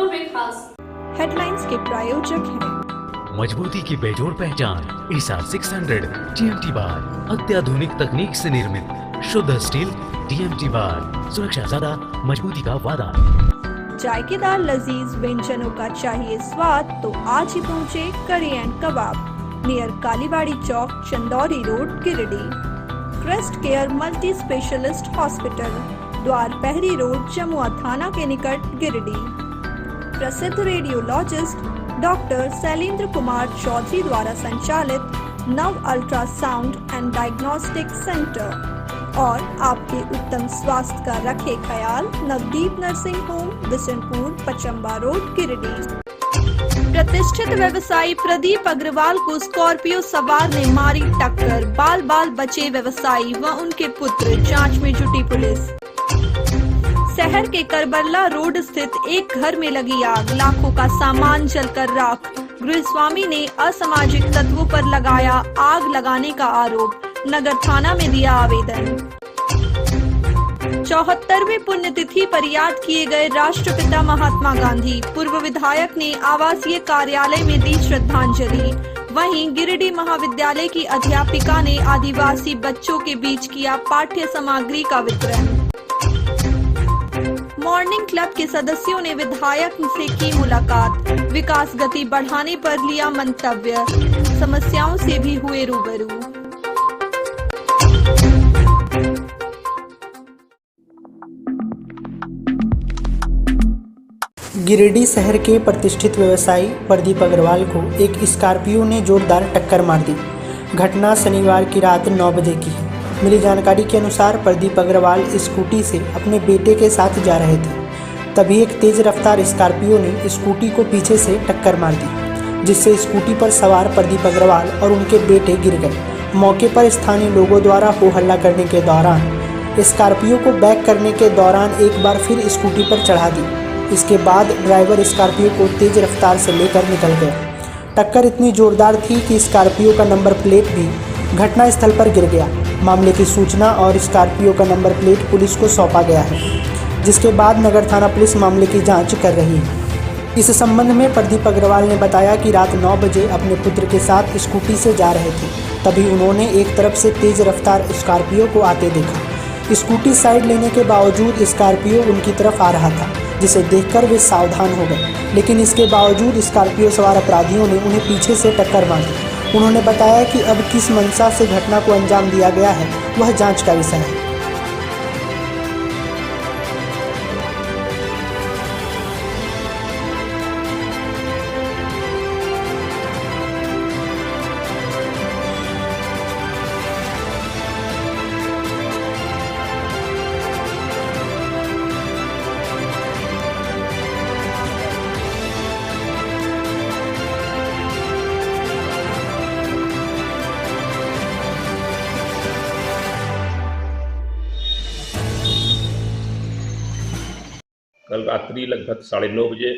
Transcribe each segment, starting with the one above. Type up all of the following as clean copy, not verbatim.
खबरों में खास हेडलाइंस के प्रायोजक हैं मजबूती की बेजोड़ पहचान ईसा 600 टीएमटी बार, अत्याधुनिक तकनीक से निर्मित शुद्ध स्टील टीएमटी बार, सुरक्षा ज्यादा मजबूती का वादा। जायकेदार लजीज व्यंजनों का चाहिए स्वाद तो आज ही पहुँचे curry and kebab near Kalibari Chowk, Chandauri road, Giridih. Crest care multi specialist hospital, Dwar Pahari road, Jamua थाना के निकट, गिरिडीह। प्रसिद्ध रेडियोलॉजिस्ट डॉक्टर शैलेंद्र कुमार चौधरी द्वारा संचालित नव अल्ट्रासाउंड एंड डायग्नोस्टिक सेंटर और आपके उत्तम स्वास्थ्य का रखे ख्याल Navdeep nursing home, Bishanpur, Pachamba road, Giridih. प्रतिष्ठित व्यवसायी प्रदीप अग्रवाल को स्कॉर्पियो सवार ने मारी टक्कर, बाल बाल बचे व्यवसायी व उनके पुत्र, जांच में जुटी पुलिस। शहर के करबला रोड स्थित एक घर में लगी आग, लाखों का सामान जलकर राख। गृहस्वामी ने असामाजिक तत्वों पर लगाया आग लगाने का आरोप, नगर थाना में दिया आवेदन। 74वें पुण्यतिथि पर याद किए गए राष्ट्रपिता महात्मा गांधी, पूर्व विधायक ने आवासीय कार्यालय में दी श्रद्धांजलि। वहीं गिरिडीह महाविद्यालय की अध्यापिका ने आदिवासी बच्चों के बीच किया पाठ्य सामग्री का वितरण। मॉर्निंग क्लब के सदस्यों ने विधायक से की मुलाकात, विकास गति बढ़ाने पर लिया मंतव्य, समस्याओं से भी हुए रूबरू। गिरिडीह शहर के प्रतिष्ठित व्यवसायी प्रदीप अग्रवाल को एक स्कॉर्पियो ने जोरदार टक्कर मार दी। घटना शनिवार की रात 9 बजे की है। मिली जानकारी के अनुसार प्रदीप अग्रवाल स्कूटी से अपने बेटे के साथ जा रहे थे, तभी एक तेज रफ्तार स्कॉर्पियो ने स्कूटी को पीछे से टक्कर मार दी, जिससे स्कूटी पर सवार प्रदीप अग्रवाल और उनके बेटे गिर गए। मौके पर स्थानीय लोगों द्वारा हो हल्ला करने के दौरान स्कॉर्पियो को बैक करने के दौरान एक बार फिर स्कूटी पर चढ़ा दी। इसके बाद ड्राइवर स्कॉर्पियो को तेज रफ्तार से लेकर निकल गया। टक्कर इतनी जोरदार थी कि स्कॉर्पियो का नंबर प्लेट भी घटनास्थल पर गिर गया। मामले की सूचना और स्कॉर्पियो का नंबर प्लेट पुलिस को सौंपा गया है, जिसके बाद नगर थाना पुलिस मामले की जांच कर रही है। इस संबंध में प्रदीप अग्रवाल ने बताया कि रात 9 बजे अपने पुत्र के साथ स्कूटी से जा रहे थे, तभी उन्होंने एक तरफ से तेज रफ्तार स्कॉर्पियो को आते देखा। स्कूटी साइड लेने के बावजूद स्कॉर्पियो उनकी तरफ आ रहा था, जिसे देखकर वे सावधान हो गए, लेकिन इसके बावजूद स्कॉर्पियो सवार अपराधियों ने उन्हें पीछे से टक्कर मार दी। उन्होंने बताया कि अब किस मंशा से घटना को अंजाम दिया गया है वह जांच का विषय है। कल रात्रि लगभग 9:30 बजे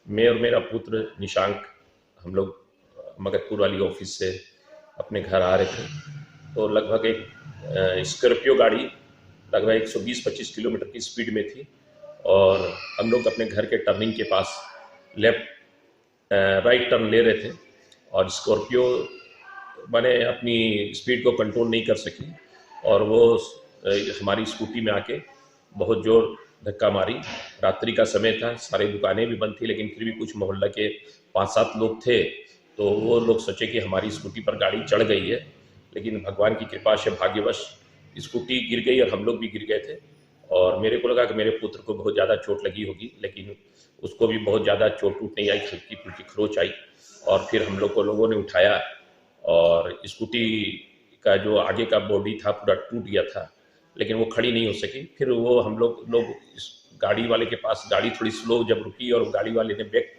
मैं और मेरा पुत्र निशांक हम लोग मगधपुर वाली ऑफिस से अपने घर आ रहे थे, तो लगभग एक स्कॉर्पियो गाड़ी लगभग 120-25 किलोमीटर की स्पीड में थी और हम लोग अपने घर के टर्निंग के पास राइट टर्न ले रहे थे और स्कॉर्पियो मैंने अपनी स्पीड को कंट्रोल नहीं कर सकी और वो हमारी स्कूटी में आके बहुत जोर धक्का मारी। रात्रि का समय था, सारी दुकानें भी बंद थी, लेकिन फिर भी कुछ मोहल्ला के 5-7 लोग थे, तो वो लोग सोचे कि हमारी स्कूटी पर गाड़ी चढ़ गई है, लेकिन भगवान की कृपा से भाग्यवश स्कूटी गिर गई और हम लोग भी गिर गए थे। और मेरे को लगा कि मेरे पुत्र को बहुत ज़्यादा चोट लगी होगी, लेकिन उसको भी बहुत ज़्यादा चोट नहीं आई, हल्की फुल्की खरोच आई। और फिर हम लोगों ने उठाया और स्कूटी का जो आगे का बॉडी था पूरा टूट गया था, लेकिन वो खड़ी नहीं हो सकी। फिर वो हम लोग इस गाड़ी वाले के पास, गाड़ी थोड़ी स्लो जब रुकी और गाड़ी वाले ने बैक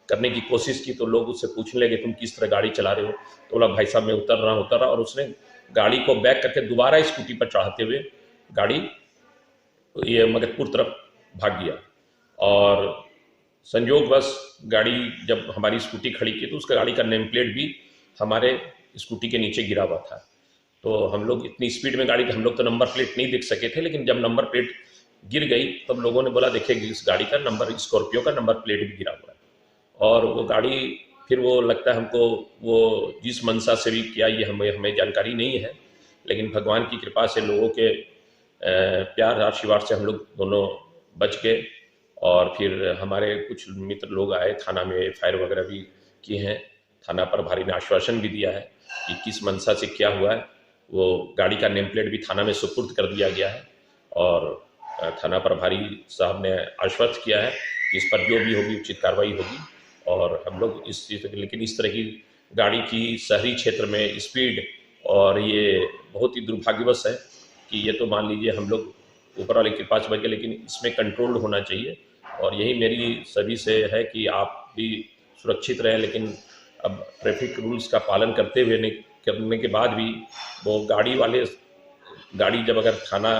करने की कोशिश की, तो लोग उससे पूछने लगे तुम किस तरह गाड़ी चला रहे हो, तो बोला भाई साहब मैं उतर रहा, और उसने गाड़ी को बैक करके दोबारा स्कूटी पर चढ़ाते हुए गाड़ी ये मगधपुर तरफ भाग गया। और संयोगवश गाड़ी जब हमारी स्कूटी खड़ी की तो उसका गाड़ी का नेम प्लेट भी हमारे स्कूटी के नीचे गिरा हुआ था। तो हम लोग इतनी स्पीड में गाड़ी, हम लोग तो नंबर प्लेट नहीं देख सके थे, लेकिन जब नंबर प्लेट गिर गई तब लोगों ने बोला देखिए इस गाड़ी का नंबर, स्कॉर्पियो का नंबर प्लेट भी गिरा हुआ है। और वो गाड़ी फिर वो लगता है हमको वो जिस मंशा से भी किया ये हमें जानकारी नहीं है, लेकिन भगवान की कृपा से लोगों के प्यार आशीर्वाद से हम लोग दोनों बच गए। और फिर हमारे कुछ मित्र लोग आए, थाना में एफआईआर वगैरह भी किए हैं। थाना प्रभारी ने आश्वासन भी दिया है कि किस मंशा से क्या हुआ है। वो गाड़ी का नेम प्लेट भी थाना में सुपुर्द कर दिया गया है और थाना प्रभारी साहब ने आश्वस्त किया है कि इस पर जो भी होगी उचित कार्रवाई होगी। और हम लोग लेकिन इस तरह की गाड़ी की शहरी क्षेत्र में स्पीड, और ये बहुत ही दुर्भाग्यवश है कि ये तो मान लीजिए हम लोग ऊपर वाले के पास बच गए, लेकिन इसमें कंट्रोल होना चाहिए। और यही मेरी सभी से है कि आप भी सुरक्षित रहें, लेकिन अब ट्रैफिक रूल्स का पालन करने के बाद भी वो गाड़ी जब अगर थाना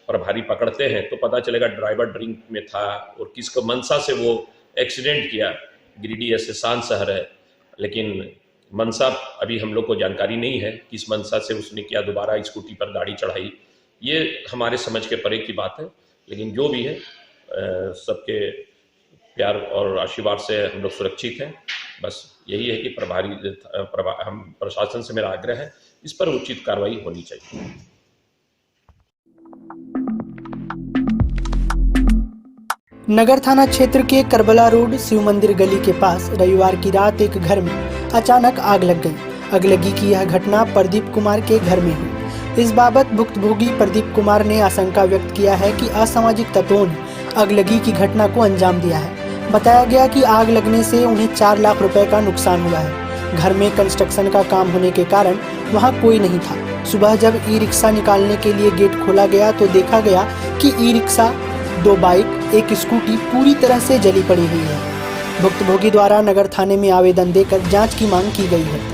प्रभारी पकड़ते हैं तो पता चलेगा ड्राइवर ड्रिंक में था और किसको मंशा से वो एक्सीडेंट किया। गिरिडीह ऐसे शांत शहर है, लेकिन मंशा अभी हम लोग को जानकारी नहीं है किस मंशा से उसने किया, दोबारा स्कूटी पर गाड़ी चढ़ाई, ये हमारे समझ के परे की बात है। लेकिन जो भी है सबके प्यार और आशीर्वाद से हम लोग सुरक्षित हैं। बस यही है कि हम प्रशासन से मेरा आग्रह है इस पर उचित कार्रवाई होनी चाहिए। नगर थाना क्षेत्र के करबला रोड शिव मंदिर गली के पास रविवार की रात एक घर में अचानक आग लग गई। अगलगी की यह घटना प्रदीप कुमार के घर में हुई। इस बाबत भुक्तभोगी प्रदीप कुमार ने आशंका व्यक्त किया है कि असामाजिक तत्वों ने अगलगी की घटना को अंजाम दिया है। बताया गया कि आग लगने से उन्हें 4 लाख रुपए का नुकसान हुआ है। घर में कंस्ट्रक्शन का काम होने के कारण वहां कोई नहीं था। सुबह जब ई रिक्शा निकालने के लिए गेट खोला गया तो देखा गया कि ई रिक्शा, 2 बाइक, एक स्कूटी पूरी तरह से जली पड़ी हुई है। भुक्तभोगी द्वारा नगर थाने में आवेदन देकर जांच की मांग की गई है।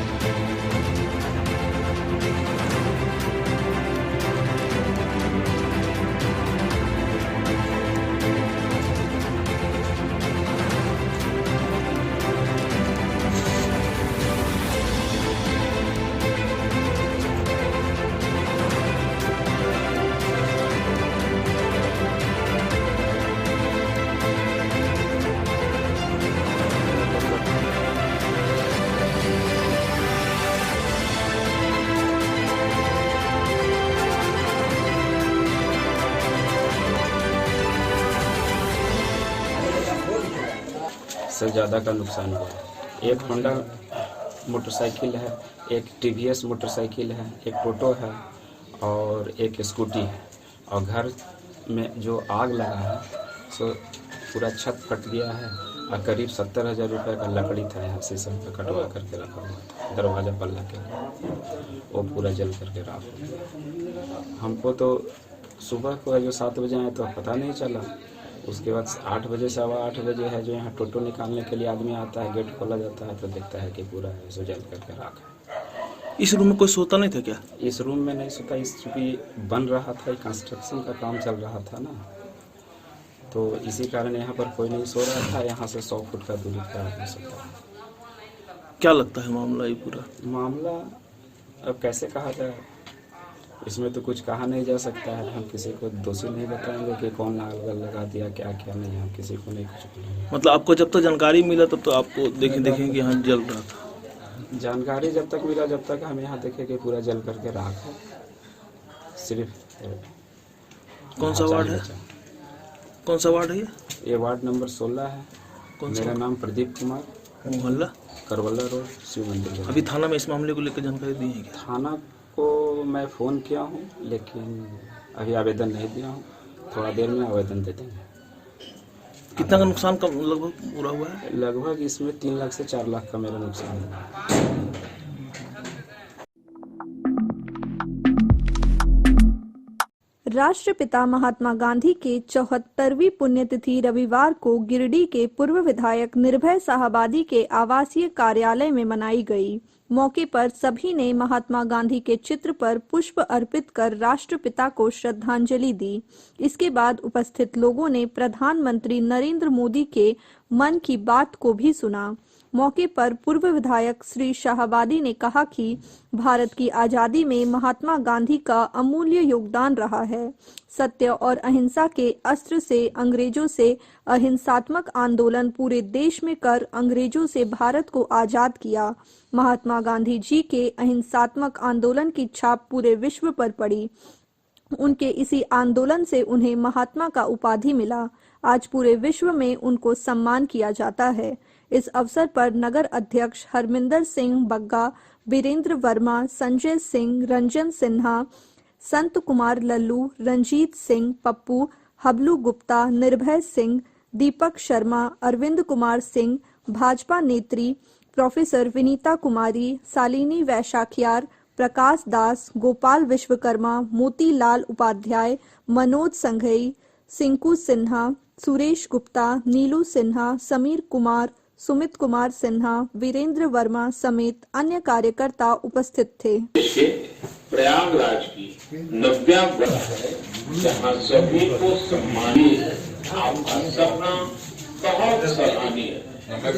से ज़्यादा का नुकसान हुआ। एक होंडा मोटरसाइकिल है, एक टीवीएस मोटरसाइकिल है, एक टोटो है और एक स्कूटी है। और घर में जो आग लगा है सो पूरा छत फट गया है और करीब 70,000 रुपये का लकड़ी था, यहाँ शीशम पे कटवा करके रखा हुआ था दरवाज़ा पर लगे, वो पूरा जल करके राख हो गया। हमको तो सुबह को जो 7 बजे आए तो पता नहीं चला। उसके बाद 8 बजे, 8:15 बजे है जो यहाँ टोटो निकालने के लिए आदमी आता है, गेट खोला जाता है तो देखता है कि पूरा है सो जल करके राख है। इस रूम में कोई सोता नहीं था क्या? इस रूम में नहीं सोता, इस चूँकि बन रहा था, कंस्ट्रक्शन का काम चल रहा था ना, तो इसी कारण यहाँ पर कोई नहीं सो रहा था। यहाँ से 100 फुट का दूरी पर आदमी सोता है। क्या लगता है मामला ये पूरा? मामला अब कैसे कहा जाए, इसमें तो कुछ कहा नहीं जा सकता है। हम किसी को दोषी नहीं बताएंगे कि कौन आग लगा दिया, क्या क्या नहीं, हम किसी को नहीं कुछ बोलेंगे। मतलब आपको जब तक जानकारी मिला तब तो आपको देखेंगे यहाँ जल रहा था? जानकारी जब तक मिला, जब तक हम यहाँ देखे कि पूरा जल करके राख है। सिर्फ कौन सा वार्ड है? कौन सा वार्ड है ये वार्ड नंबर 16 है। कौन सा? मेरा नाम प्रदीप कुमार, मोहल्ला करबला रोड शिव मंदिर। अभी थाना में इस मामले को लेकर जानकारी दी है क्या? थाना को मैं फ़ोन किया हूँ लेकिन अभी आवेदन नहीं दिया हूँ, थोड़ा देर में आवेदन दे देंगे। कितना का नुकसान का लगभग पूरा हुआ है? लगभग इसमें 3 लाख से 4 लाख का मेरा नुकसान है। राष्ट्रपिता महात्मा गांधी के 74वीं पुण्यतिथि रविवार को गिरिडीह के पूर्व विधायक निर्भय साहबादी के आवासीय कार्यालय में मनाई गई। मौके पर सभी ने महात्मा गांधी के चित्र पर पुष्प अर्पित कर राष्ट्रपिता को श्रद्धांजलि दी। इसके बाद उपस्थित लोगों ने प्रधानमंत्री नरेंद्र मोदी के मन की बात को भी सुना। मौके पर पूर्व विधायक श्री शाहबादी ने कहा कि भारत की आज़ादी में महात्मा गांधी का अमूल्य योगदान रहा है। सत्य और अहिंसा के अस्त्र से अंग्रेजों से अहिंसात्मक आंदोलन पूरे देश में कर अंग्रेजों से भारत को आज़ाद किया। महात्मा गांधी जी के अहिंसात्मक आंदोलन की छाप पूरे विश्व पर पड़ी। उनके इसी आंदोलन से उन्हें महात्मा का उपाधि मिला। आज पूरे विश्व में उनको सम्मान किया जाता है। इस अवसर पर नगर अध्यक्ष हरमिंदर सिंह बग्गा, वीरेंद्र वर्मा, संजय सिंह, रंजन सिन्हा, संत कुमार लल्लू, रंजीत सिंह, पप्पू, हबलू गुप्ता, निर्भय सिंह, दीपक शर्मा, अरविंद कुमार सिंह, भाजपा नेत्री प्रोफेसर विनीता कुमारी, शालिनी वैशाखियार, प्रकाश दास, गोपाल विश्वकर्मा, मोतीलाल उपाध्याय, मनोज संघई, सिंकू सिन्हा, सुरेश गुप्ता, नीलू सिन्हा, समीर कुमार, सुमित कुमार सिन्हा, वीरेंद्र वर्मा समेत अन्य कार्यकर्ता उपस्थित थे। प्रयागराज की 90वां वर्ष है, जहाँ सभी को सम्मानित है। आपका सपना बहुत सराहनीय है।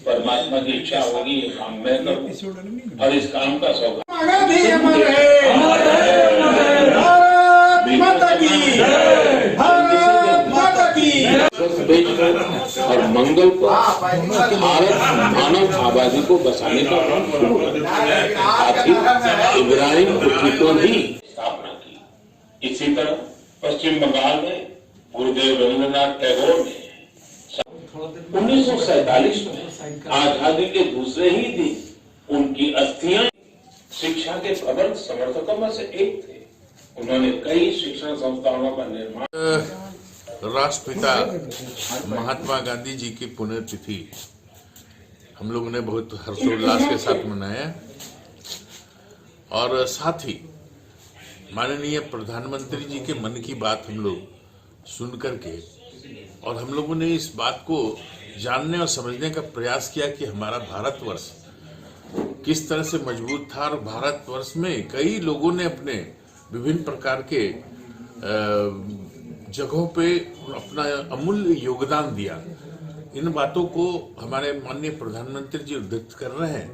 परमात्मा की इच्छा होगी ये काम मैं करूं और इस काम का सौभाग्य और मंगल को भारत मानव आबादी को बसाने का काम शुरू इब्राहिम कुतुब ने स्थापना की। इसी तरह पश्चिम बंगाल में गुरुदेव रविंद्रनाथ टैगोर ने 1947 में आजादी के दूसरे ही दिन उनकी अस्थियां शिक्षा के प्रबल समर्थकों में से एक थे। उन्होंने कई शिक्षण संस्थानों का निर्माण। राष्ट्रपिता महात्मा गांधी जी की पुण्यतिथि हम लोगों ने बहुत हर्षोल्लास के साथ मनाया और साथ ही माननीय प्रधानमंत्री जी के मन की बात हम लोग सुन करके और हम लोगों ने इस बात को जानने और समझने का प्रयास किया कि हमारा भारतवर्ष किस तरह से मजबूत था और भारतवर्ष में कई लोगों ने अपने विभिन्न प्रकार के जगहों पे अपना अमूल्य योगदान दिया। इन बातों को हमारे माननीय प्रधानमंत्री जी उद्धृत कर रहे हैं,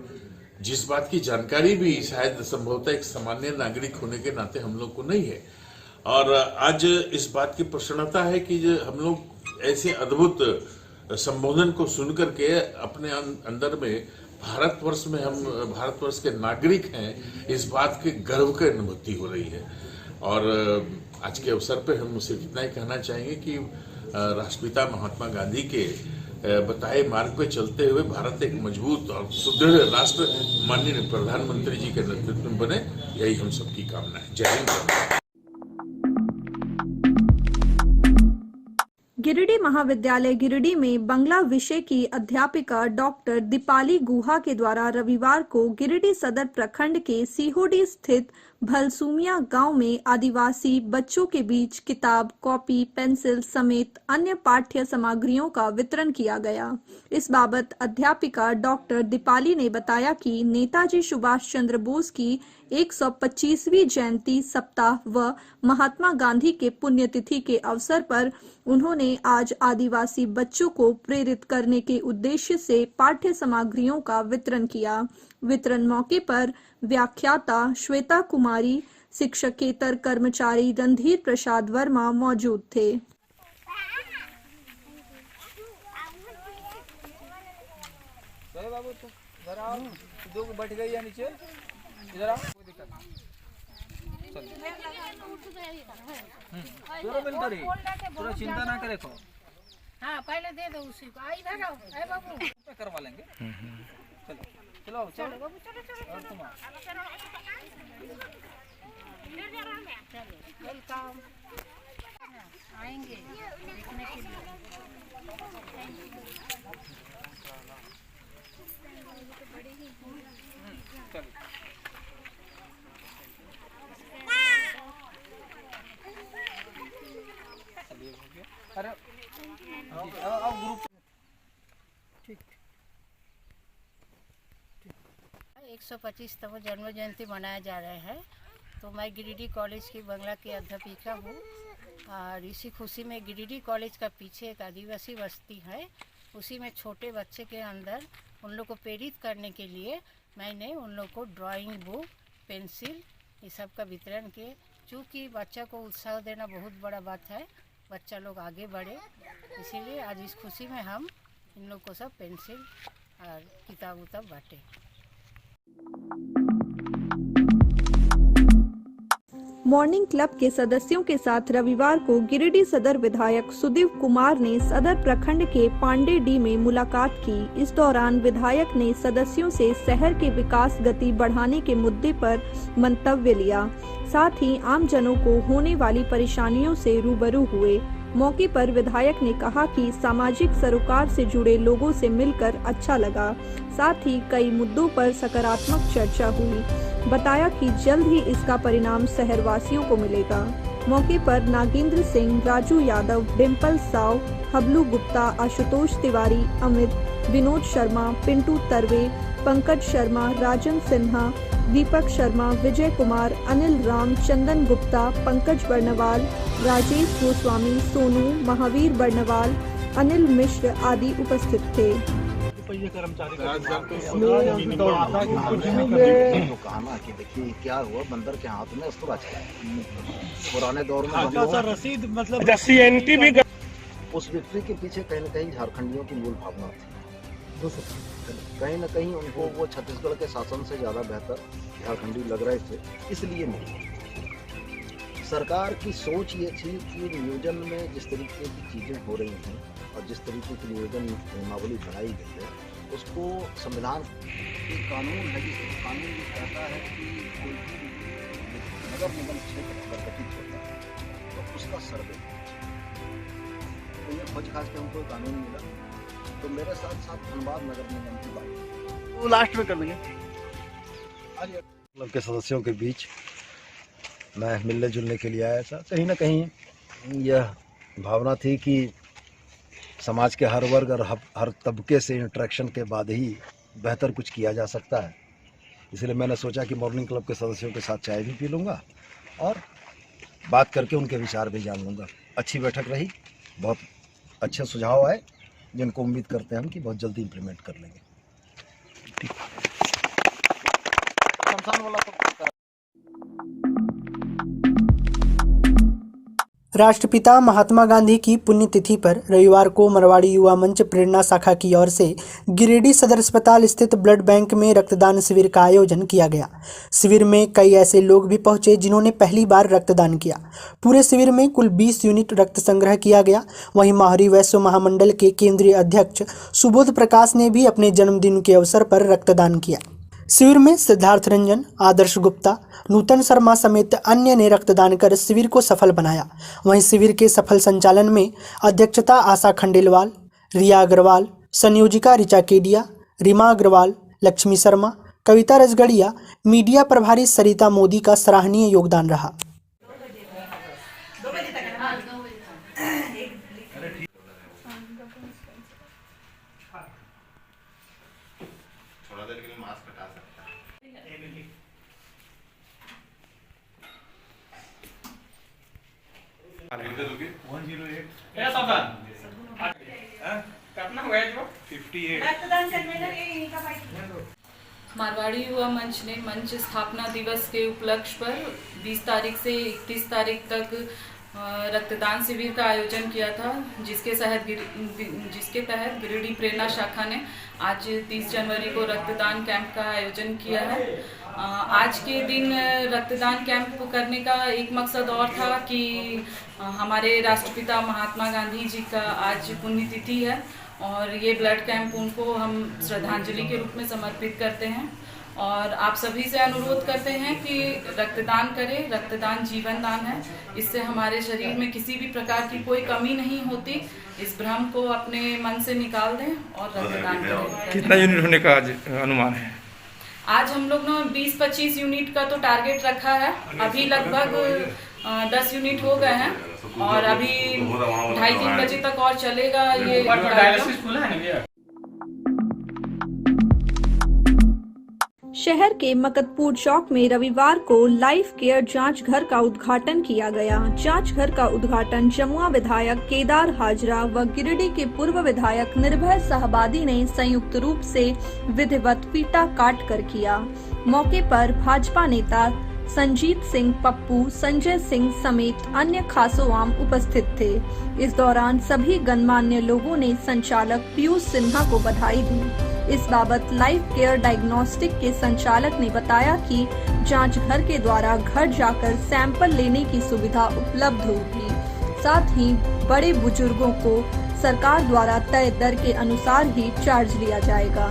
जिस बात की जानकारी भी शायद संभवतः एक सामान्य नागरिक होने के नाते हम लोग को नहीं है। और आज इस बात की प्रसन्नता है कि हम लोग ऐसे अद्भुत संबोधन को सुन करके अपने अंदर में भारतवर्ष में हम भारतवर्ष के नागरिक हैं, इस बात के गर्व की अनुभूति हो रही है। और आज के अवसर पर हम सिर्फ इतना ही कहना चाहेंगे कि राष्ट्रपिता महात्मा गांधी के बताए मार्ग पे चलते हुए भारत एक मजबूत और सुदृढ़ राष्ट्र माननीय प्रधानमंत्री जी के नेतृत्व में बने, यही हम सबकी कामना है। जय हिंद। गिरिडीह महाविद्यालय गिरिडीह में बांग्ला विषय की अध्यापिका डॉक्टर दीपाली गुहा के द्वारा रविवार को गिरिडीह सदर प्रखंड के सीहोडी स्थित भलसूमिया गांव में आदिवासी बच्चों के बीच किताब, कॉपी, पेंसिल समेत अन्य पाठ्य सामग्रियों का वितरण किया गया। इस बाबत अध्यापिका डॉक्टर दीपाली ने बताया कि नेताजी सुभाष चंद्र बोस की 125वीं जयंती सप्ताह व महात्मा गांधी के पुण्यतिथि के अवसर पर उन्होंने आज आदिवासी बच्चों को प्रेरित करने के उद्देश्य से पाठ्य सामग्रियों का वितरण किया। वितरण मौके पर व्याख्याता श्वेता कुमारी, शिक्षकेतर कर्मचारी रणधीर प्रसाद वर्मा मौजूद थे। बैठ गई है नीचे, इधर आओ, कोई दिक्कत नहीं। थोड़ा चिंता ना करे। हाँ पहले दे दो उसी को। आई इधर आओ, अरे बाबू करवा लेंगे। चलो चलो चलो बाबू, चलो चलो। और तुम वेलकम, आएंगे देखने के लिए। अरे आओ ग्रुप। ठीक 125वां जन्म जयंती मनाया जा रहा है। तो मैं गिरिडीह कॉलेज की बांग्ला की अध्यापिका हूँ और इसी खुशी में गिरिडीह कॉलेज का पीछे एक आदिवासी बस्ती है, उसी में छोटे बच्चे के अंदर उन लोग को प्रेरित करने के लिए मैंने उन लोग को ड्राइंग बुक, पेंसिल ये सब का वितरण किए। चूँकि बच्चा को उत्साह देना बहुत बड़ा बात है, बच्चा लोग आगे बढ़े, इसीलिए आज इस खुशी में हम इन लोग को सब पेंसिल और किताब उताब बांटे। मॉर्निंग क्लब के सदस्यों के साथ रविवार को गिरिडीह सदर विधायक सुदीप कुमार ने सदर प्रखंड के पांडेडी में मुलाकात की। इस दौरान विधायक ने सदस्यों से शहर के विकास गति बढ़ाने के मुद्दे पर मंतव्य लिया, साथ ही आम जनों को होने वाली परेशानियों से रूबरू हुए। मौके पर विधायक ने कहा कि सामाजिक सरोकार से जुड़े लोगों से मिलकर अच्छा लगा, साथ ही कई मुद्दों पर सकारात्मक चर्चा हुई। बताया कि जल्द ही इसका परिणाम शहरवासियों को मिलेगा। मौके पर नागेंद्र सिंह, राजू यादव, डिम्पल साव, हबलू गुप्ता, आशुतोष तिवारी, अमित, विनोद शर्मा, पिंटू तरवे, पंकज शर्मा, राजन सिन्हा, दीपक शर्मा, विजय कुमार, अनिल राम, चंदन गुप्ता, पंकज बर्नवाल, राजेश गोस्वामी, सोनू, महावीर बर्नवाल, अनिल मिश्र आदि उपस्थित थे। कहना कि देखिए क्या हुआ, बंदर के हाथ में अस्त्र चला। पुराने दौर में रसीद मतलब CNT भी उस विक्ट्री के पीछे कहीं न कहीं झारखंडियों की मूल भावना थी। कहीं न कहीं उनको वो छत्तीसगढ़ के शासन से ज़्यादा बेहतर झारखंडी लग रहे थे, इसलिए नहीं। सरकार की सोच ये थी कि नियोजन में जिस तरीके की चीज़ें हो रही हैं और जिस तरीके की नियोजन नियमावली बनाई गई है, उसको संविधान के कानून है, जिसमें कानून ये कहता है कि कोई भी नगर निगम क्षेत्र अगर गठित होता है तो उसका सर्वे। तो ये खोज खास के हमको कानून मिला, तो मेरे साथ साथ धनबाद नगर निगम की बात वो लास्ट में कर देंगे। आज क्लब के सदस्यों के बीच मैं मिलने जुलने के लिए आया था। कहीं ना कहीं यह भावना थी कि समाज के हर वर्ग और हर तबके से इंटरेक्शन के बाद ही बेहतर कुछ किया जा सकता है। इसलिए मैंने सोचा कि मॉर्निंग क्लब के सदस्यों के साथ चाय भी पी लूँगा और बात करके उनके विचार भी जान लूँगा। अच्छी बैठक रही, बहुत अच्छे सुझाव आए, जिनको उम्मीद करते हैं हम कि बहुत जल्दी इम्प्लीमेंट कर लेंगे। राष्ट्रपिता महात्मा गांधी की पुण्यतिथि पर रविवार को मरवाड़ी युवा मंच प्रेरणा शाखा की ओर से गिरिडीह सदर अस्पताल स्थित ब्लड बैंक में रक्तदान शिविर का आयोजन किया गया। शिविर में कई ऐसे लोग भी पहुंचे जिन्होंने पहली बार रक्तदान किया। पूरे शिविर में कुल 20 यूनिट रक्त संग्रह किया गया। वहीं माहरी वैश्य महामंडल के केंद्रीय अध्यक्ष सुबोध प्रकाश ने भी अपने जन्मदिन के अवसर पर रक्तदान किया। शिविर में सिद्धार्थ रंजन, आदर्श गुप्ता, नूतन शर्मा समेत अन्य ने रक्तदान कर शिविर को सफल बनाया। वहीं शिविर के सफल संचालन में अध्यक्षता आशा खंडेलवाल, रिया अग्रवाल, संयोजिका ऋचा केडिया, रीमा अग्रवाल, लक्ष्मी शर्मा, कविता रजगड़िया, मीडिया प्रभारी सरिता मोदी का सराहनीय योगदान रहा। मारवाड़ी युवा मंच ने मंच स्थापना दिवस के उपलक्ष्य पर 20 तारीख से 31 तारीख तक रक्तदान शिविर का आयोजन किया था, जिसके तहत गिरिडीह प्रेरणा शाखा ने आज 30 जनवरी को रक्तदान कैंप का आयोजन किया है। आज के दिन रक्तदान कैंप करने का एक मकसद और था कि हमारे राष्ट्रपिता महात्मा गांधी जी का आज पुण्यतिथि है और ये ब्लड कैंप उनको हम श्रद्धांजलि के रूप में समर्पित करते हैं और आप सभी से अनुरोध करते हैं कि रक्तदान करें। रक्तदान जीवन दान है, इससे हमारे शरीर में किसी भी प्रकार की कोई कमी नहीं होती। इस भ्रम को अपने मन से निकाल दें और रक्तदान करें। कितना यूनिट होने का आज अनुमान है? आज हम लोग ने 20-25 यूनिट का तो टारगेट रखा है। अभी लगभग 10 यूनिट हो गए हैं और अभी 2:30-3 बजे तक और चलेगा ये। शहर के मकतपुर चौक में रविवार को लाइफ केयर जांच घर का उद्घाटन किया गया। जांच घर का उद्घाटन जमुआ विधायक केदार हाजरा व गिरिडीह के पूर्व विधायक निर्भय साहबादी ने संयुक्त रूप से विधिवत फीता काट कर किया। मौके पर भाजपा नेता संजीत सिंह पप्पू, संजय सिंह समेत अन्य खासो आम उपस्थित थे। इस दौरान सभी गणमान्य लोगों ने संचालक पीयूष सिन्हा को बधाई दी। इस बाबत लाइफ केयर डायग्नोस्टिक के संचालक ने बताया कि जांच घर के द्वारा घर जाकर सैंपल लेने की सुविधा उपलब्ध होगी। साथ ही बड़े बुजुर्गों को सरकार द्वारा तय दर के अनुसार ही चार्ज लिया जाएगा।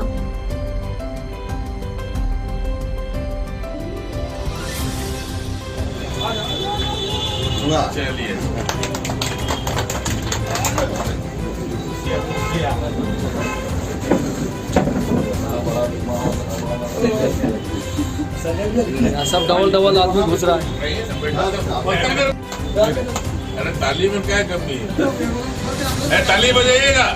सब डबल आदमी घुस रहा है। अरे ताली में क्या कमी है? ताली बजाइएगा।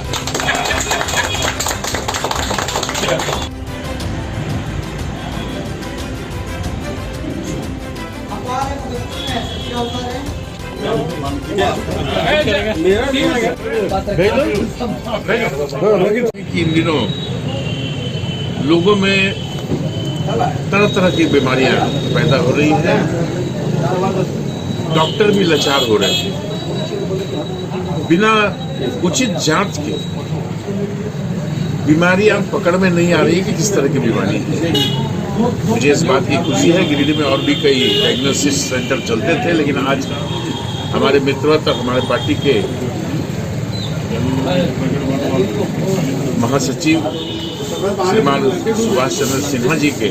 इन दिनों लोगों में तरह तरह की बीमारियां पैदा हो रही हैं। डॉक्टर भी लाचार हो रहे हैं। बिना उचित जांच के बीमारियां पकड़ में नहीं आ रही कि किस तरह की बीमारी है। मुझे इस बात की खुशी है, गिरिडीह में और भी कई डायग्नोसिस सेंटर चलते थे, लेकिन आज हमारे मित्रवत और हमारे पार्टी के महासचिव श्रीमान सुभाष चंद्र सिन्हा जी के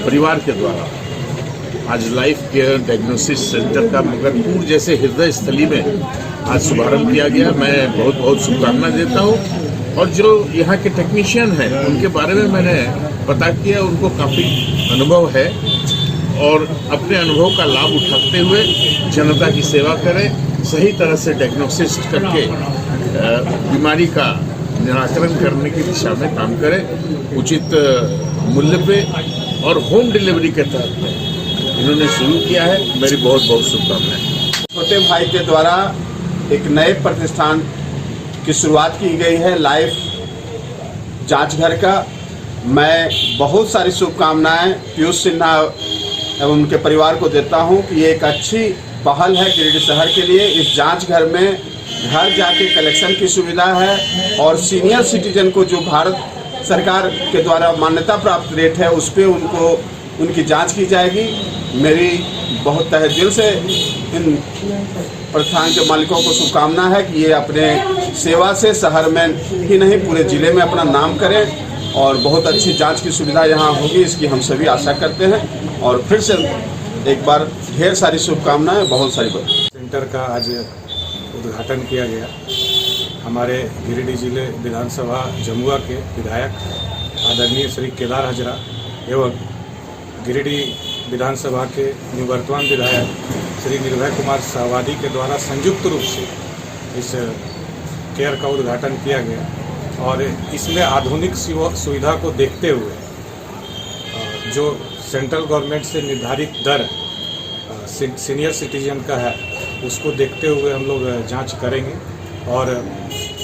परिवार के द्वारा आज लाइफ केयर डायग्नोसिस सेंटर का मकतपुर जैसे हृदय स्थली में आज शुभारंभ किया गया। मैं बहुत बहुत शुभकामनाएं देता हूं। और जो यहाँ के टेक्नीशियन हैं उनके बारे में मैंने पता किया, उनको काफ़ी अनुभव है और अपने अनुभव का लाभ उठाते हुए जनता की सेवा करें, सही तरह से डायग्नोसिस करके बीमारी का निराकरण करने की दिशा में काम करें। उचित मूल्य पे और होम डिलीवरी के तहत इन्होंने शुरू किया है। मेरी बहुत बहुत शुभकामनाएं। छोटे भाई के द्वारा एक नए प्रतिष्ठान की शुरुआत की गई है लाइफ जांच घर का। मैं बहुत सारी शुभकामनाएं पीयूष सिन्हा एवं उनके परिवार को देता हूं कि ये एक अच्छी पहल है गिरिडीह शहर के लिए। इस जांच घर में घर जाके कलेक्शन की सुविधा है और सीनियर सिटीजन को जो भारत सरकार के द्वारा मान्यता प्राप्त रेट है उस पर उनको उनकी जांच की जाएगी। मेरी बहुत तहे दिल से इन प्रतिष्ठान के मालिकों को शुभकामना है कि ये अपने सेवा से शहर में ही नहीं पूरे जिले में अपना नाम करें और बहुत अच्छी जांच की सुविधा यहाँ होगी, इसकी हम सभी आशा करते हैं। और फिर से एक बार ढेर सारी शुभकामनाएं, बहुत सारी बात। सेंटर का आज उद्घाटन किया गया। हमारे गिरिडीह जिले विधानसभा जमुआ के विधायक आदरणीय श्री केदार हाजरा एवं गिरिडीह विधानसभा के निवर्तमान विधायक श्री निर्भय कुमार साहबादी के द्वारा संयुक्त रूप से इस केयर का उद्घाटन किया गया और इसमें आधुनिक सुविधा को देखते हुए जो सेंट्रल गवर्नमेंट से निर्धारित दर सीनियर सिटीजन का है उसको देखते हुए हम लोग जांच करेंगे और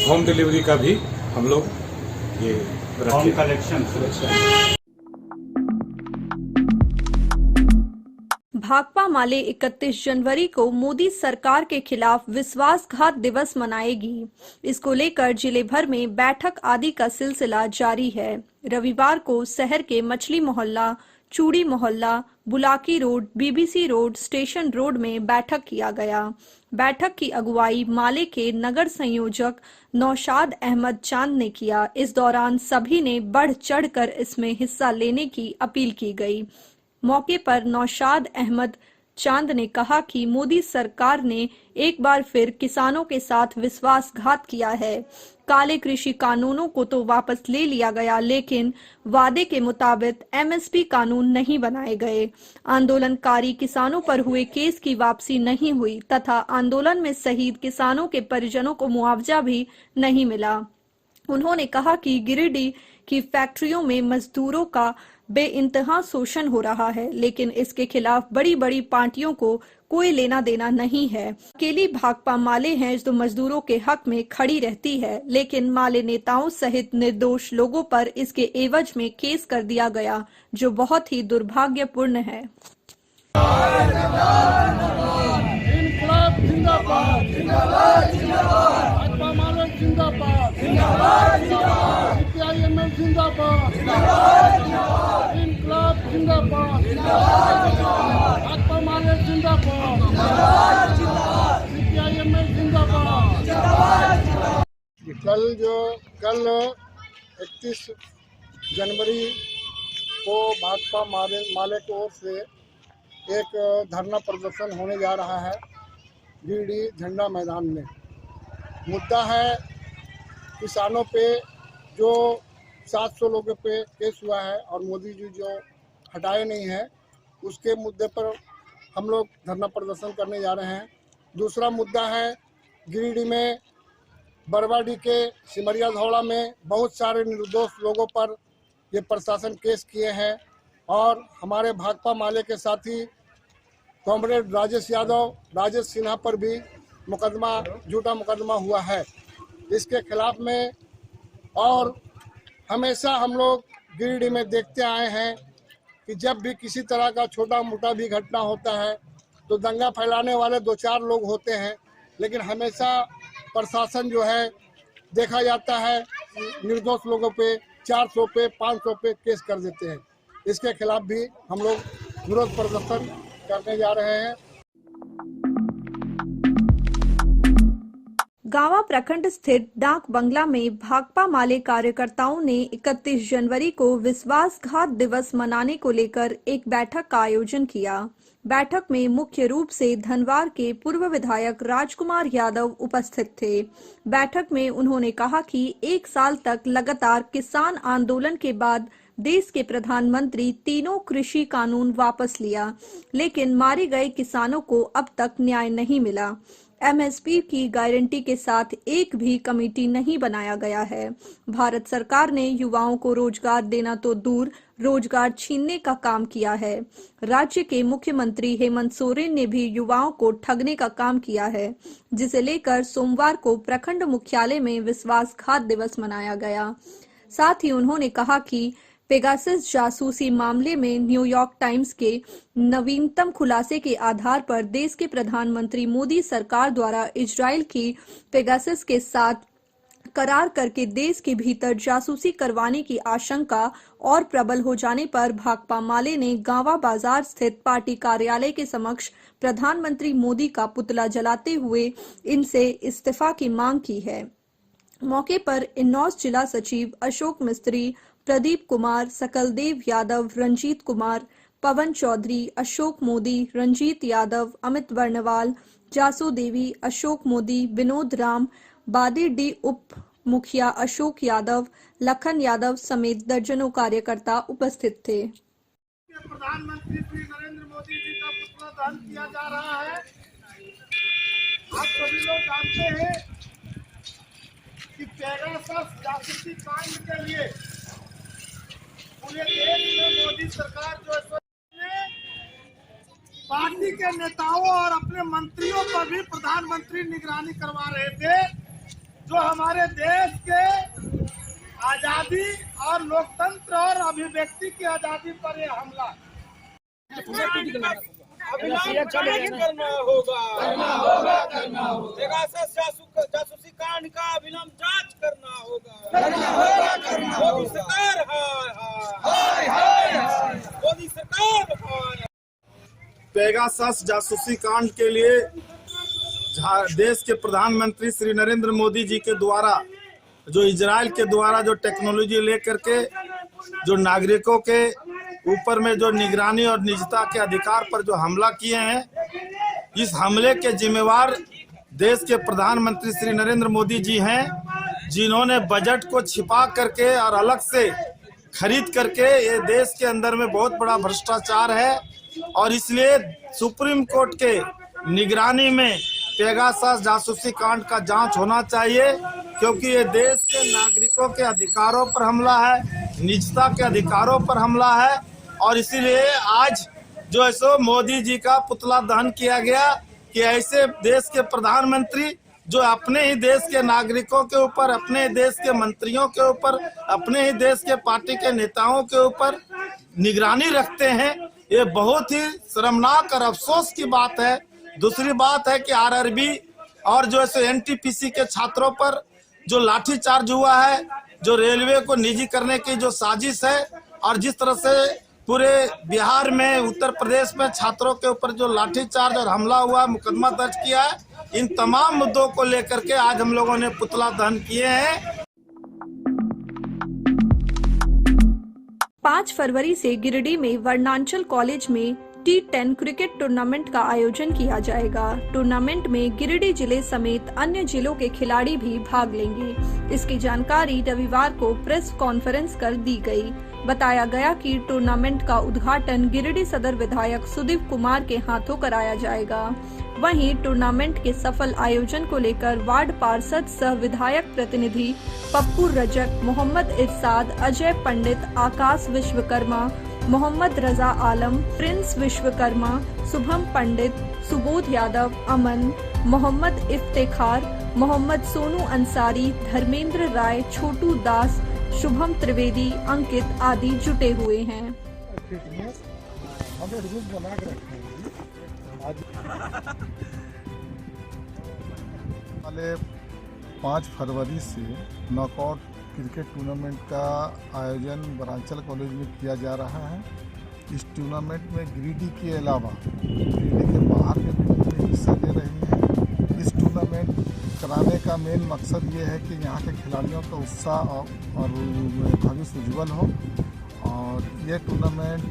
होम डिलीवरी का भी हम लोग ये होम कलेक्शन। भाकपा माले 31 जनवरी को मोदी सरकार के खिलाफ विश्वासघात दिवस मनाएगी। इसको लेकर जिले भर में बैठक आदि का सिलसिला जारी है। रविवार को शहर के मछली मोहल्ला, चूड़ी मोहल्ला, Bulaki road, BBC road, station road में बैठक किया गया। बैठक की अगुवाई माले के नगर संयोजक नौशाद अहमद चांद ने किया। इस दौरान सभी ने बढ़ चढ़कर इसमें हिस्सा लेने की अपील की गई। मौके पर नौशाद अहमद चांद ने कहा कि मोदी सरकार ने एक बार फिर किसानों के साथ विश्वासघात किया है। काले कृषि कानूनों को तो वापस ले लिया गया, लेकिन वादे के मुताबिक एमएसपी कानून नहीं बनाए गए। आंदोलनकारी किसानों पर हुए केस की वापसी नहीं हुई तथा आंदोलन में शहीद किसानों के परिजनों को मुआवजा भी नहीं मिला। उन्होंने कहा कि गिरिडीह कि फैक्ट्रियों में मजदूरों का बेइंतहा शोषण हो रहा है, लेकिन इसके खिलाफ बड़ी बड़ी पार्टियों को कोई लेना देना नहीं है। अकेली भाकपा माले हैं जो मजदूरों के हक में खड़ी रहती है, लेकिन माले नेताओं सहित निर्दोष लोगों पर इसके एवज में केस कर दिया गया, जो बहुत ही दुर्भाग्यपूर्ण है। इनकलाब जिंदाबाद, जिंदाबाद, जिंदाबाद, भाकपा माले जिंदाबाद, जिंदाबाद, जिंदाबाद, सीपीआईएमएल जिंदाबाद, जिंदाबाद, जिंदाबाद, इनकलाब जिंदाबाद, जिंदाबाद, जिंदाबाद, भाकपा माले जिंदाबाद, जिंदाबाद, जिंदाबाद, सीपीआईएमएल जिंदाबाद, जिंदाबाद, जिंदाबाद। कल 31 जनवरी को भाकपा माले की ओर से एक धरना प्रदर्शन होने जा रहा है गिरिडीह झंडा मैदान में। मुद्दा है किसानों पे जो 700 लोगों पे केस हुआ है और मोदी जी जो हटाए नहीं है, उसके मुद्दे पर हम लोग धरना प्रदर्शन करने जा रहे हैं। दूसरा मुद्दा है गिरिडीह में बरवाडी के सिमरिया धौड़ा में बहुत सारे निर्दोष लोगों पर ये प्रशासन केस किए हैं और हमारे भाकपा माले के साथी कॉमरेड राजेश यादव, राजेश सिन्हा पर भी मुकदमा, झूठा मुकदमा हुआ है। इसके खिलाफ में और हमेशा हम लोग गिरिडीह में देखते आए हैं कि जब भी किसी तरह का छोटा मोटा भी घटना होता है तो दंगा फैलाने वाले 2-4 लोग होते हैं, लेकिन हमेशा प्रशासन जो है देखा जाता है निर्दोष लोगों पे 400 पे 500 पे केस कर देते हैं। इसके खिलाफ भी हम लोग विरोध प्रदर्शन करने जा रहे हैं। गांवा प्रखंड स्थित डाक बंगला में भाकपा माले कार्यकर्ताओं ने 31 जनवरी को विश्वासघात दिवस मनाने को लेकर एक बैठक का आयोजन किया। बैठक में मुख्य रूप से धनवार के पूर्व विधायक राजकुमार यादव उपस्थित थे। बैठक में उन्होंने कहा कि 1 साल तक लगातार किसान आंदोलन के बाद देश के प्रधानमंत्री तीनों कृषि कानून वापस लिया, लेकिन मारे गए किसानों को अब तक न्याय नहीं मिला। एमएसपी की गारंटी के साथ एक भी कमेटी नहीं बनाया गया है। भारत सरकार ने युवाओं को रोजगार देना तो दूर, रोजगार छीनने का काम किया है। राज्य के मुख्यमंत्री हेमंत सोरेन ने भी युवाओं को ठगने का काम किया है, जिसे लेकर सोमवार को प्रखंड मुख्यालय में विश्वासघात दिवस मनाया गया। साथ ही उन्होंने कहा कि पेगासस जासूसी मामले में न्यूयॉर्क टाइम्स के नवीनतम खुलासे के आधार पर देश के प्रधानमंत्री मोदी सरकार द्वारा इजराइल की पेगासस के साथ करार करके देश के भीतर जासूसी करवाने की आशंका और प्रबल हो जाने पर भाकपा माले ने गांवा बाजार स्थित पार्टी कार्यालय के समक्ष प्रधानमंत्री मोदी का पुतला जलाते हुए इनसे इस्तीफा की मांग की है। मौके पर इन्नौस जिला सचिव अशोक मिस्त्री, प्रदीप कुमार, सकलदेव यादव, रंजीत कुमार, पवन चौधरी, अशोक मोदी, रंजीत यादव, अमित वर्णवाल, जासू देवी, अशोक मोदी, विनोद राम, बादी डी उप मुखिया अशोक यादव, लखन यादव समेत दर्जनों कार्यकर्ता उपस्थित थे। प्रधानमंत्री श्री नरेंद्र मोदी जी का पुतला दहन किया जा रहा है। आप सभी लोग जानते हैं कि पेगासस जासूसी कांड के लिए पूरे देश में मोदी सरकार जो है पार्टी के नेताओं और अपने मंत्रियों पर भी प्रधानमंत्री निगरानी करवा रहे थे, जो हमारे देश के आजादी और लोकतंत्र और अभिव्यक्ति की आजादी पर यह हमला करना होगा। पेगासस जासूसी कांड का अविलंब जांच करना होगा। मोदी सरकार मोदी सरकार पेगासस जासूसी कांड के लिए देश के प्रधानमंत्री श्री नरेंद्र मोदी जी के द्वारा जो इजराइल के द्वारा जो टेक्नोलॉजी लेकर के जो नागरिकों के ऊपर में जो निगरानी और निजता के अधिकार पर जो हमला किए हैं, इस हमले के जिम्मेवार देश के प्रधानमंत्री श्री नरेंद्र मोदी जी हैं, जिन्होंने बजट को छिपा करके और अलग से खरीद करके ये देश के अंदर में बहुत बड़ा भ्रष्टाचार है। और इसलिए सुप्रीम कोर्ट के निगरानी में पेगासस जासूसी कांड का जांच होना चाहिए, क्योंकि ये देश के नागरिकों के अधिकारों पर हमला है, निजता के अधिकारों पर हमला है। और इसीलिए आज जो है सो मोदी जी का पुतला दहन किया गया कि ऐसे देश के प्रधानमंत्री जो अपने ही देश के नागरिकों के ऊपर, अपने ही देश के मंत्रियों के ऊपर, अपने ही देश के पार्टी के नेताओं के ऊपर निगरानी रखते हैं, ये बहुत ही शर्मनाक और अफसोस की बात है। दूसरी बात है कि आरआरबी और जो है एनटीपीसी के छात्रों पर जो लाठीचार्ज हुआ है, जो रेलवे को निजी करने की जो साजिश है, और जिस तरह से पूरे बिहार में, उत्तर प्रदेश में छात्रों के ऊपर जो लाठीचार्ज और हमला हुआ, मुकदमा दर्ज किया है, इन तमाम मुद्दों को लेकर के आज हम लोगों ने पुतला दहन किए हैं। 5 फरवरी से गिरिडीह में वर्णांचल कॉलेज में T10 क्रिकेट टूर्नामेंट का आयोजन किया जाएगा। टूर्नामेंट में गिरिडीह जिले समेत अन्य जिलों के खिलाड़ी भी भाग लेंगे। इसकी जानकारी रविवार को प्रेस कॉन्फ्रेंस कर दी गई। बताया गया कि टूर्नामेंट का उद्घाटन गिरिडीह सदर विधायक सुदीप कुमार के हाथों कराया जाएगा। वहीं टूर्नामेंट के सफल आयोजन को लेकर वार्ड पार्षद सह विधायक प्रतिनिधि पप्पू रजक, मोहम्मद इरशाद, अजय पंडित, आकाश विश्वकर्मा, मोहम्मद रजा आलम, प्रिंस विश्वकर्मा, शुभम पंडित, सुबोध यादव, अमन, मोहम्मद इफ्तेखार, मोहम्मद सोनू अंसारी, धर्मेंद्र राय, छोटू दास, शुभम त्रिवेदी, अंकित आदि जुटे हुए हैं। वाले 5 फरवरी से नॉकआउट क्रिकेट टूर्नामेंट का आयोजन वरांचल कॉलेज में किया जा रहा है। इस टूर्नामेंट में गिरिडीह के अलावा गिरिडीह के बाहर के भी हिस्सा ले रही हैं। इस टूर्नामेंट कराने का मेन मकसद ये है कि यहाँ के खिलाड़ियों का उत्साह और भविष्य उज्जवल हो। और ये टूर्नामेंट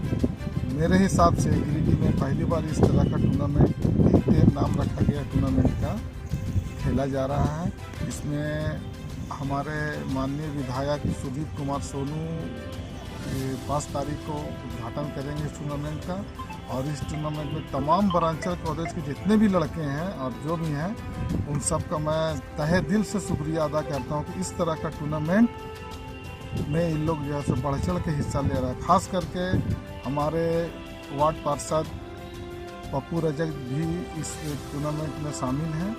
मेरे हिसाब से गिरिडीह में पहली बार इस तरह का टूर्नामेंट T10 नाम रखा गया टूर्नामेंट का खेला जा रहा है। इसमें हमारे माननीय विधायक सुदीप कुमार सोनू 5 तारीख को उद्घाटन करेंगे इस टूर्नामेंट का। और इस टूर्नामेंट में तमाम वरांचल कॉलेज के जितने भी लड़के हैं और जो भी हैं, उन सब का मैं तहे दिल से शुक्रिया अदा करता हूं कि इस तरह का टूर्नामेंट में इन लोग जो है बढ़ चढ़ के हिस्सा ले रहा है। खास करके हमारे वार्ड पार्षद पप्पू रजक भी इस टूर्नामेंट में शामिल हैं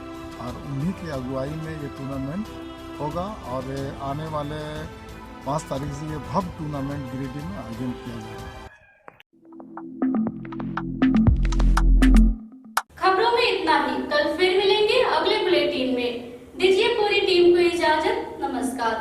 और उन्हीं की अगुवाई में ये टूर्नामेंट होगा। और आने वाले 5 तारीख से ये भव्य टूर्नामेंट गिरिडीह में आयोजन किया जाएगा। खबरों में इतना ही। कल फिर मिलेंगे अगले बुलेटिन में। दीजिए पूरी टीम को इजाजत। नमस्कार।